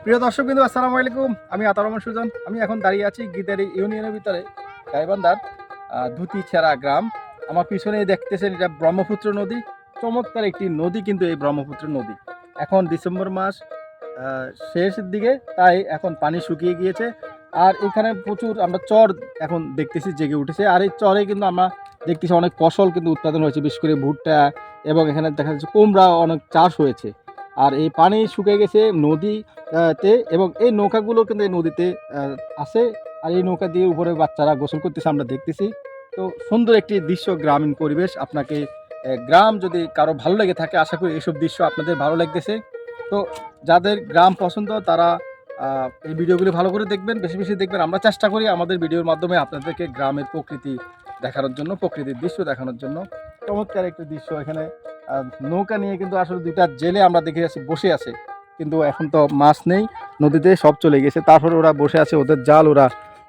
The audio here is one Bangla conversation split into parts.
প্রিয় দর্শক বিন্দু, আসসালামু আলাইকুম। আমি আতাউর রহমান সুজন। আমি এখন দাঁড়িয়ে আছি গিদারি ইউনিয়নের ভিতরে গাইবান্ধার ধুতিছেড়া গ্রাম। আমার পিছনে দেখতেছেন এটা ব্রহ্মপুত্র নদী। চমৎকার একটি নদী কিন্তু এই ব্রহ্মপুত্র নদী। এখন ডিসেম্বর মাস শেষের দিকে, তাই এখন পানি শুকিয়ে গিয়েছে। আর এখানে প্রচুর আমরা চর এখন দেখতেছি জেগে উঠেছে। আর এই চরে কিন্তু আমরা দেখতেছি অনেক ফসল কিন্তু উৎপাদন হয়েছে, বিশেষ করে ভুট্টা, এবং এখানে দেখা যাচ্ছে কুমড়া অনেক চাষ হয়েছে। আর এই পানি শুকিয়ে গেছে নদী তে, এবং এই নৌকাগুলো কিন্তু এই নদীতে আছে। আর এই নৌকা দিয়ে উপরে বাচ্চারা গোসল করতেছে আমরা দেখতেছি। তো সুন্দর একটি দৃশ্য, গ্রামীণ পরিবেশ। আপনাকে গ্রাম যদি কারো ভালো লেগে থাকে, আশা করি এইসব দৃশ্য আপনাদের ভালো লাগতেছে। তো যাদের গ্রাম পছন্দ তারা এই ভিডিওগুলি ভালো করে দেখবেন, বেশি বেশি দেখবেন। আমরা চেষ্টা করি আমাদের ভিডিওর মাধ্যমে আপনাদেরকে গ্রামের প্রকৃতি দেখানোর জন্য, প্রকৃতির দৃশ্য দেখানোর জন্য। চমৎকার একটি দৃশ্য। এখানে নৌকা নিয়ে কিন্তু আসলে দুইটা জেলে আমরা দেখে যাচ্ছি বসে আছে, কিন্তু এখন তো মাছ নেই নদীতে, সব চলে গেছে। তারপরে ওরা বসে আছে, ওদের জাল ওরা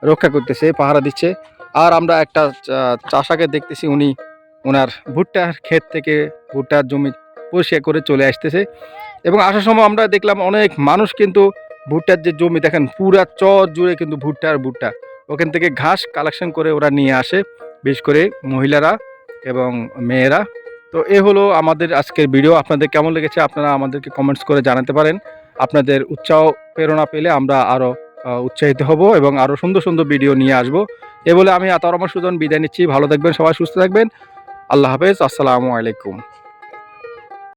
রক্ষা করতেছে, পাহারা দিচ্ছে। আর আমরা একটা চাষাকে দেখতেছি, উনি ওনার ভুট্টার ক্ষেত থেকে ভুট্টার জমি পরিষ্কার করে চলে আসতেছে। এবং আসার সময় আমরা দেখলাম অনেক মানুষ কিন্তু ভুট্টার যে জমি দেখেন পুরা চর জুড়ে কিন্তু ভুট্টা ওখান থেকে ঘাস কালেকশন করে ওরা নিয়ে আসে, বিশেষ করে মহিলারা এবং মেয়েরা। তো এ হলো আমাদের আজকের ভিডিও। আপনাদের কেমন লেগেছে আপনারা আমাদেরকে কমেন্টস করে জানাতে পারেন। আপনাদের উৎসাহ প্রেরণা পেলে আমরা আরও উৎসাহিত হব এবং আরও সুন্দর সুন্দর ভিডিও নিয়ে আসব। এ বলে আমি আতাউর রহমান সুজন বিদায় নিচ্ছি। ভালো থাকবেন সবাই, সুস্থ থাকবেন। আল্লাহ হাফেজ, আসসালামু আলাইকুম।